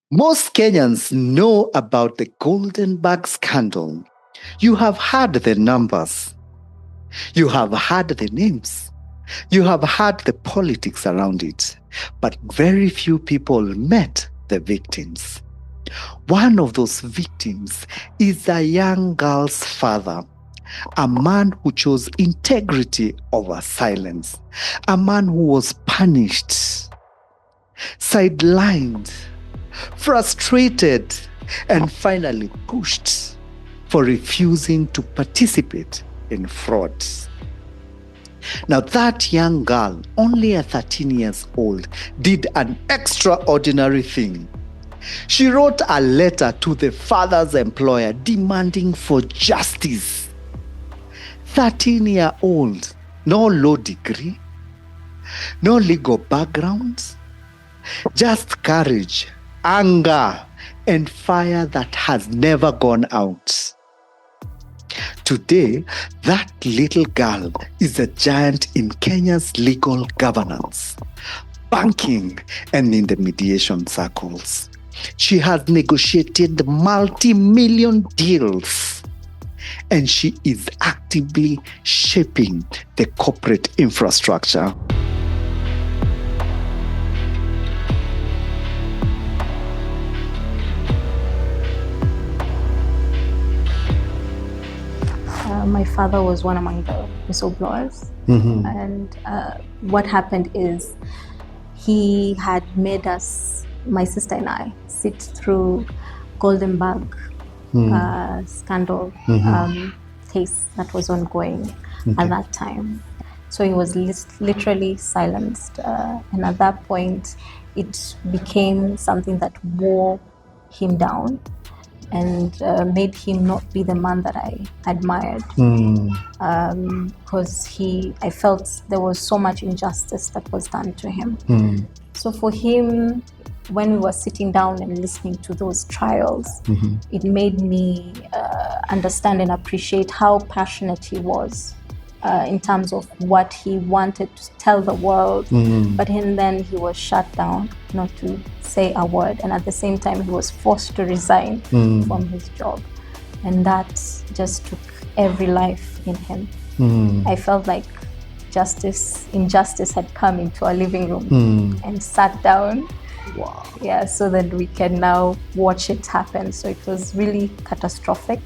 Most Kenyans know about the Goldenberg scandal. You have heard the numbers. You have heard the names. You have heard the politics around it. But very few people met the victims. One of those victims is a young girl's father, a man who chose integrity over silence, a man who was punished, sidelined, frustrated, and finally pushed for refusing to participate in frauds. Now, that young girl, only 13 years old, did an extraordinary thing. She wrote a letter to the father's employer demanding for justice. 13-year-old, no law degree, no legal background, just courage, anger, and fire that has never gone out. Today, that little girl is a giant in Kenya's legal governance, banking, and in the mediation circles. She has negotiated multi-million deals, and she is actively shaping the corporate infrastructure. My father was one among the whistleblowers, and what happened is he had made us, my sister and I, sit through Goldenberg scandal case that was ongoing at that time. So he was literally silenced, and at that point it became something that wore him down and made him not be the man that I admired, because I felt there was so much injustice that was done to him. So for him, when we were sitting down and listening to those trials, it made me understand and appreciate how passionate he was in terms of what he wanted to tell the world, but then he was shut down not to say a word, and at the same time he was forced to resign from his job, and that just took every life in him. I felt like injustice had come into our living room and sat down. Wow. Yeah, so that we can now watch it happen. So it was really catastrophic.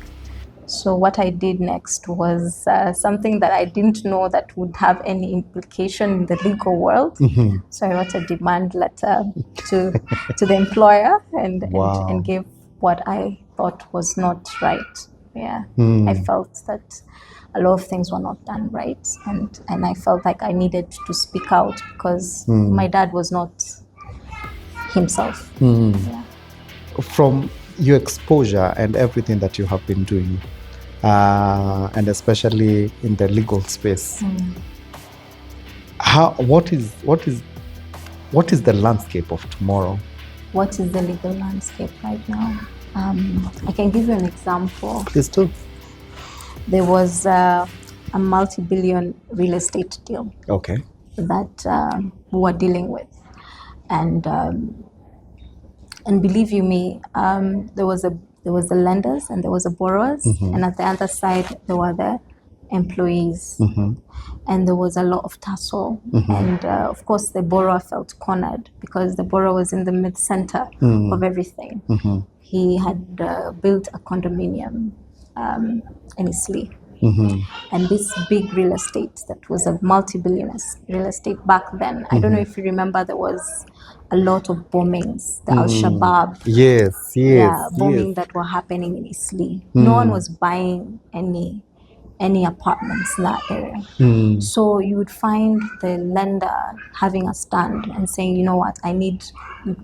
So what I did next was something that I didn't know that would have any implication in the legal world. So I wrote a demand letter to the employer and gave what I thought was not right. Yeah, I felt that a lot of things were not done right, and I felt like I needed to speak out because my dad was not himself. Yeah. From your exposure and everything that you have been doing, and especially in the legal space, what is the landscape of tomorrow? What is the legal landscape right now? I can give you an example. Please do. There was a multi-billion real estate deal that we were dealing with, and believe you me, there was the lenders and there was the borrowers, and at the other side there were the employees, and there was a lot of tussle, and of course the borrower felt cornered because the borrower was in the mid-center of everything. He had built a condominium in Isli, and this big real estate that was a multi-billion real estate back then. I don't know if you remember, there was a lot of bombings, the Al-Shabaab bombing that were happening in Isli. No one was buying any apartments in that area. So you would find the lender having a stand and saying, you know what, I need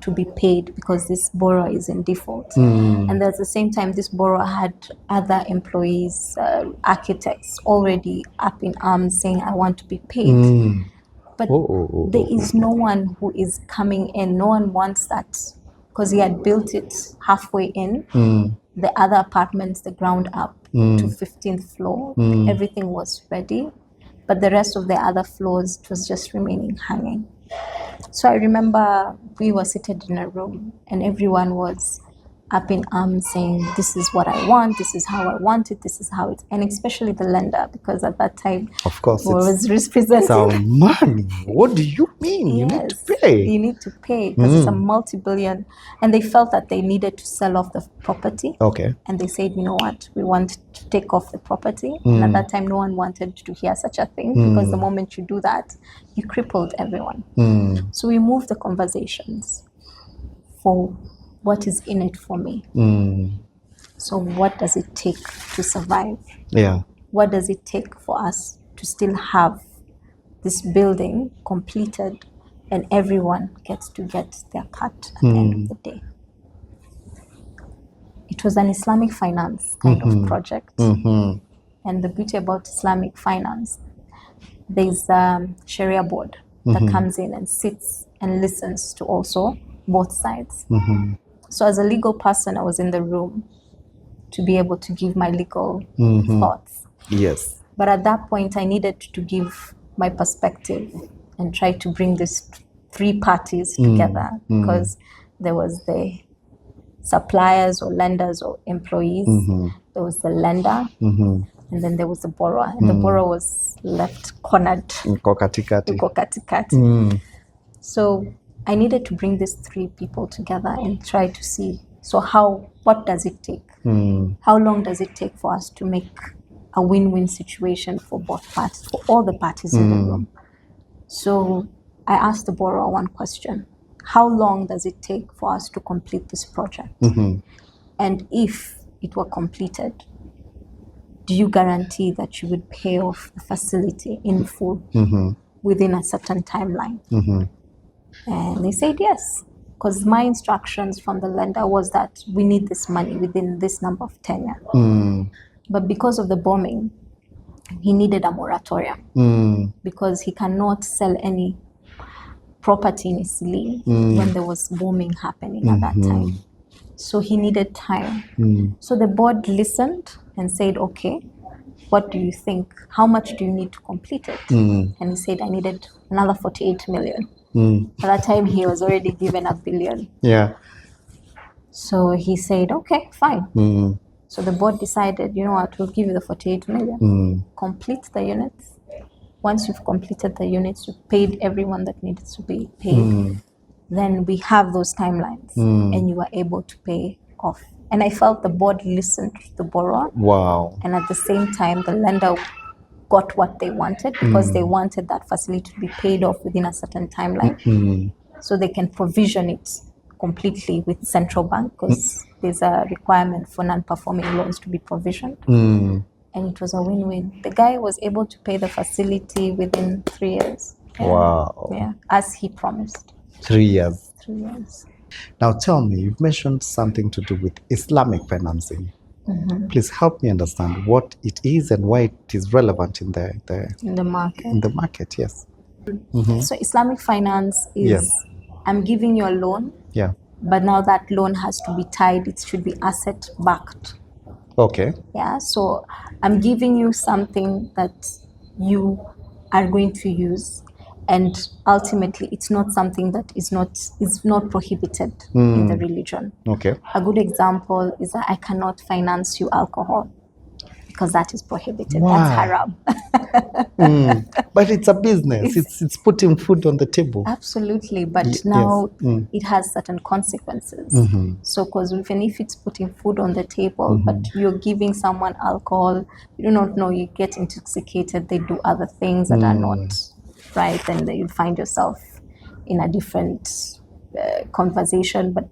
to be paid because this borrower is in default. And at the same time, this borrower had other employees, architects already up in arms saying, I want to be paid. But there is no one who is coming in. No one wants that because he had built it halfway in. The other apartments, the ground up to 15th floor, everything was ready. But the rest of the other floors, it was just remaining hanging. So I remember we were seated in a room and everyone was up in arms saying, this is what I want, this is how I want it, this is how it, and especially the lender, because at that time, Of course, was representing. So money. What do you mean? You need to pay. You need to pay because it's a multi-billion, and they felt that they needed to sell off the property. Okay. And they said, you know what, we want to take off the property. And at that time, no one wanted to hear such a thing because the moment you do that, you crippled everyone. So we moved the conversations for what is in it for me. So what does it take to survive? Yeah. What does it take for us to still have this building completed and everyone gets to get their cut at the end of the day? It was an Islamic finance kind of project. And the beauty about Islamic finance, there's a Sharia board that comes in and sits and listens to also both sides. So as a legal person, I was in the room to be able to give my legal thoughts. Yes. But at that point, I needed to give my perspective and try to bring these three parties together because there was the suppliers or lenders or employees, there was the lender, and then there was the borrower. And the borrower was left cornered. Katikati. So I needed to bring these three people together and try to see, so what does it take? How long does it take for us to make a win-win situation for both parties, for all the parties in the room? So I asked the borrower one question. How long does it take for us to complete this project? And if it were completed, do you guarantee that you would pay off the facility in full within a certain timeline? And they said yes, because my instructions from the lender was that we need this money within this number of tenure. But because of the bombing, he needed a moratorium because he cannot sell any property in Isli when there was bombing happening at that time. So he needed time. So the board listened and said, okay, what do you think? How much do you need to complete it? And he said, I needed another 48 million. At that time, he was already given $1 billion. Yeah. So he said, okay, fine. So the board decided, you know what, we'll give you the 48 million. Complete the units. Once you've completed the units, you've paid everyone that needed to be paid. Then we have those timelines and you are able to pay off. And I felt the board listened to the borrower. Wow. And at the same time, the lender got what they wanted because they wanted that facility to be paid off within a certain timeline so they can provision it completely with central bank because there's a requirement for non-performing loans to be provisioned. And it was a win-win. The guy was able to pay the facility within 3 years. Wow. Yeah, as he promised. 3 years. 3 years. Now tell me, you've mentioned something to do with Islamic financing. Please help me understand what it is and why it is relevant in the market. In the market, yes. So Islamic finance is, I'm giving you a loan, but now that loan has to be tied, it should be asset backed. Okay. Yeah, so I'm giving you something that you are going to use, and ultimately it's not something that is not prohibited in the religion. Okay. A good example is that I cannot finance you alcohol because that is prohibited. Wow. That's haram. But it's a business. It's putting food on the table. Absolutely, but now it has certain consequences. So, because even if it's putting food on the table, but you're giving someone alcohol, you do not know, you get intoxicated, they do other things that are not right, and you find yourself in a different conversation. But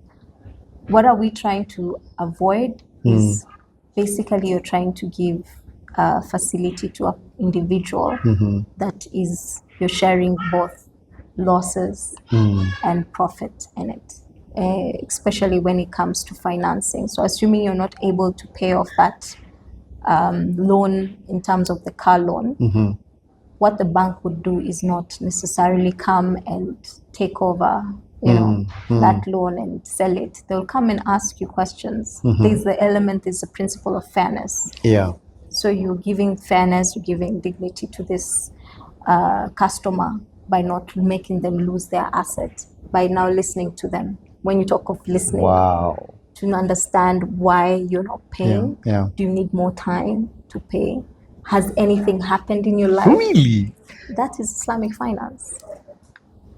what are we trying to avoid is basically you're trying to give a facility to an individual that is, you're sharing both losses and profit in it, especially when it comes to financing. So assuming you're not able to pay off that loan in terms of the car loan, what the bank would do is not necessarily come and take over that loan and sell it. They'll come and ask you questions. There's the principle of fairness. Yeah. So you're giving fairness, you're giving dignity to this customer by not making them lose their asset, by now listening to them. When you talk of listening, Wow. to understand why you're not paying. Yeah. Do you need more time to pay? Has anything happened in your life? Really? That is Islamic finance.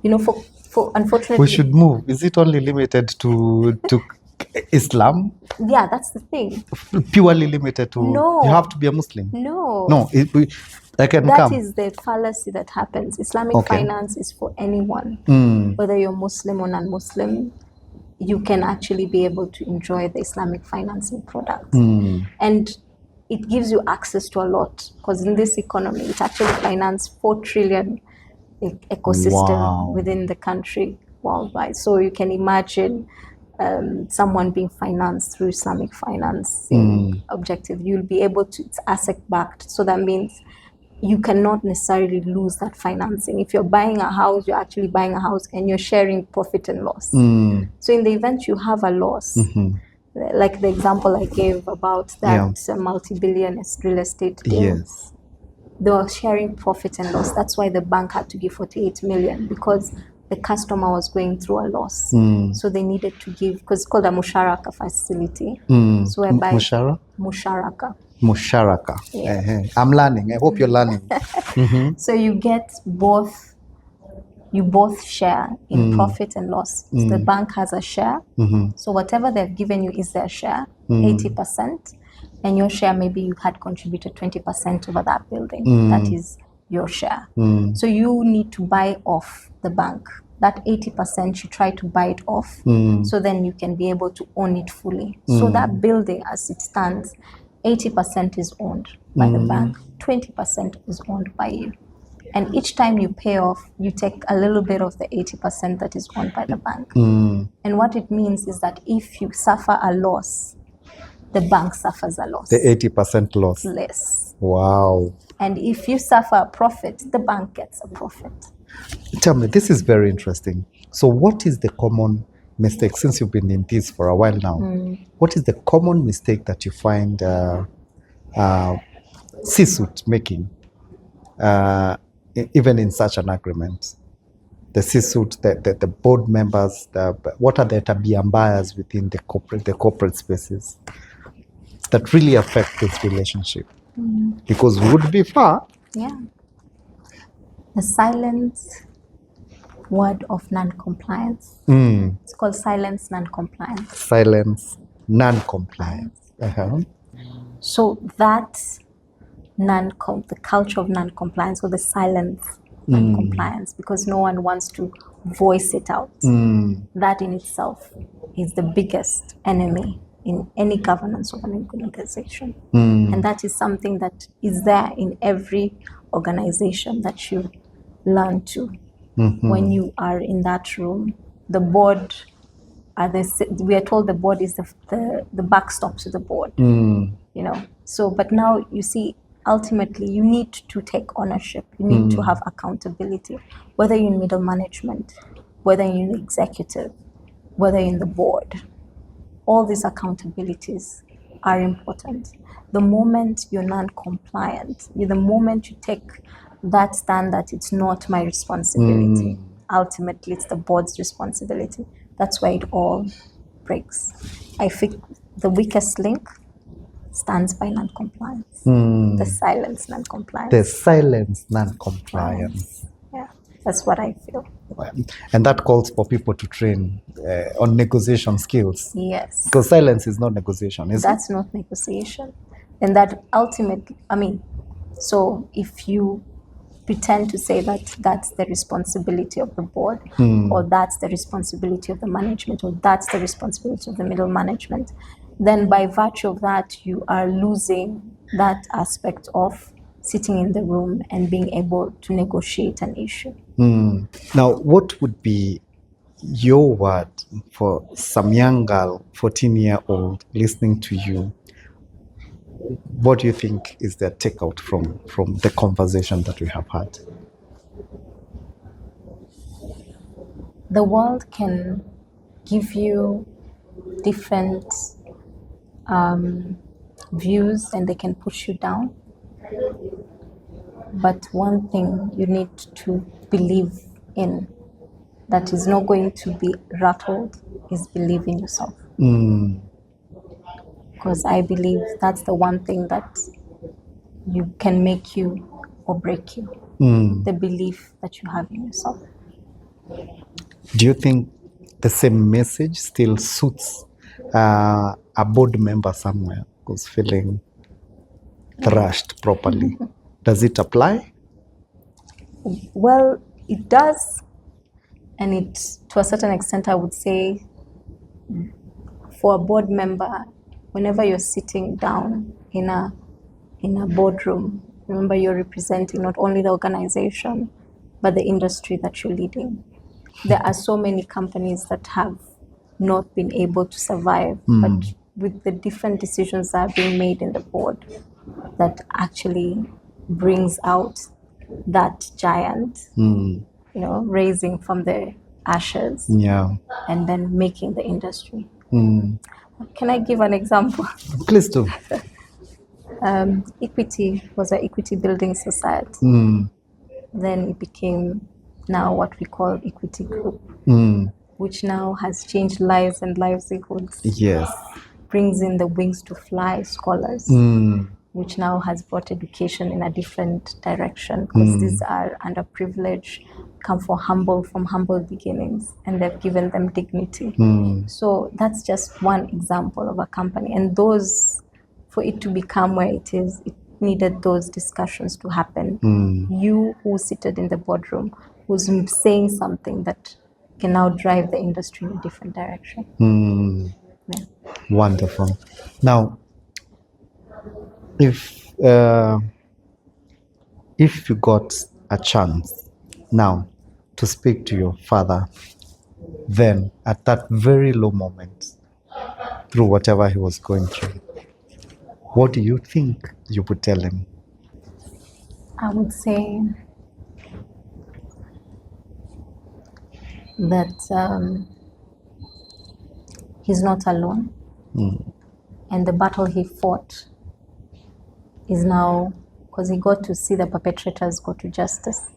You know, for unfortunately, We should move. Is it only limited to Islam? Yeah, that's the thing. Purely limited to? No. You have to be a Muslim. No. No. I can That come. is the fallacy that happens. Islamic finance is for anyone, whether you're Muslim or non-Muslim. You can actually be able to enjoy the Islamic financing product, and it gives you access to a lot, because in this economy, it actually finances 4 trillion ecosystem within the country worldwide. So you can imagine someone being financed through Islamic financing objective. You'll be able to, it's asset backed. So that means you cannot necessarily lose that financing. If you're buying a house, you're actually buying a house and you're sharing profit and loss. So in the event you have a loss, like the example I gave about that multi-billion real estate deal, they were sharing profit and loss. That's why the bank had to give 48 million, because the customer was going through a loss. So they needed to give, because it's called a musharaka facility. So whereby musharaka. Musharaka. Yeah. I'm learning. I hope you're learning. So you get both. You both share in profit and loss. So the bank has a share. So whatever they've given you is their share, 80%. And your share, maybe you had contributed 20% over that building. That is your share. So you need to buy off the bank. That 80%, you try to buy it off. So then you can be able to own it fully. So that building, as it stands, 80% is owned by the bank, 20% is owned by you. And each time you pay off, you take a little bit of the 80% that is owned by the bank. And what it means is that if you suffer a loss, the bank suffers a loss. The 80% loss. Less. Wow. And if you suffer a profit, the bank gets a profit. Tell me, this is very interesting. So what is the common mistake, since you've been in this for a while now, what is the common mistake that you find C-suite making, even in such an agreement? The C-suite, the board members, what are the tabia mbaya within the corporate spaces that really affect this relationship? Because we would be far. Yeah. The silent word of non-compliance. It's called silence non-compliance. Silence non-compliance. So that's the culture of non-compliance, or the silence non-compliance, because no one wants to voice it out. That in itself is the biggest enemy in any governance of an organization. And that is something that is there in every organization that you learn to. When you are in that room, the board we are told the board is the backstop to the board. You know. So, but now you see, ultimately, you need to take ownership. You need to have accountability, whether you're in middle management, whether you're in the executive, whether you're in the board. All these accountabilities are important. The moment you're non-compliant, the moment you take that stand that it's not my responsibility, ultimately it's the board's responsibility. That's why it all breaks. I think the weakest link stands by non-compliance. The silence non-compliance. The silence non-compliance. Yeah, that's what I feel. And that calls for people to train on negotiation skills. Yes. Because silence is not negotiation, is That's not negotiation. And that ultimately, so if you pretend to say that that's the responsibility of the board, or that's the responsibility of the management, or that's the responsibility of the middle management, then by virtue of that, you are losing that aspect of sitting in the room and being able to negotiate an issue. Now, what would be your word for some young girl, 14-year-old, listening to you? What do you think is their takeout from the conversation that we have had? The world can give you different views, and they can push you down. But one thing you need to believe in that is not going to be rattled is believe in yourself. Because I believe that's the one thing that you can make you or break you. The belief that you have in yourself. Do you think the same message still suits a board member somewhere who's feeling thrashed properly? Does it apply? Well, it does. And it, to a certain extent, I would say, for a board member, whenever you're sitting down in a boardroom, remember you're representing not only the organization, but the industry that you're leading. There are so many companies that have not been able to survive, but with the different decisions that are being made in the board, that actually brings out that giant, raising from the ashes, and then making the industry. Can I give an example? Please do. Equity was an equity building society. Then it became now what we call Equity Group, which now has changed lives and livelihoods. Yes. Brings in the Wings to Fly scholars, which now has brought education in a different direction, because these are underprivileged, come from humble beginnings, and they've given them dignity. So that's just one example of a company. And those, for it to become where it is, it needed those discussions to happen. You who seated in the boardroom was saying something that can now drive the industry in a different direction. Yeah. Wonderful. Now, if you got a chance now to speak to your father, then at that very low moment, through whatever he was going through, what do you think you would tell him? I would say that he's not alone, and the battle he fought is now, because he got to see the perpetrators go to justice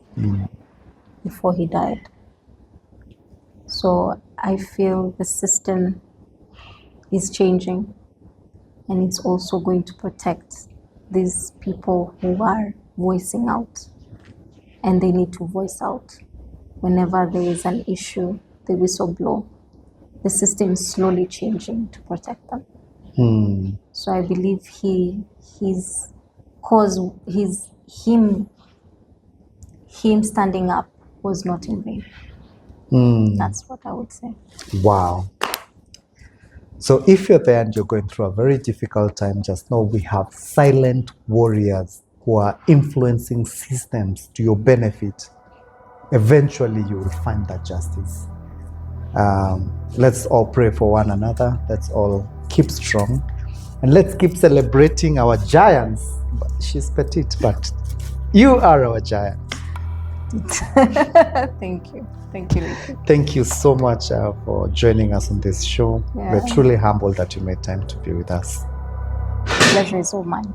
before he died. So I feel the system is changing, and it's also going to protect these people who are voicing out, and they need to voice out whenever there is an issue. The whistleblower, the system is slowly changing to protect them. So I believe him standing up was not in vain. That's what I would say. Wow. So if you're there and you're going through a very difficult time, just know we have silent warriors who are influencing systems to your benefit. Eventually you will find that justice. Let's all pray for one another. Let's all keep strong. And let's keep celebrating our giants. She's petite, but you are our giant. Thank you. Thank you, Ricky. Thank you so much for joining us on this show. Yeah. We're truly humbled that you made time to be with us. The pleasure is all mine.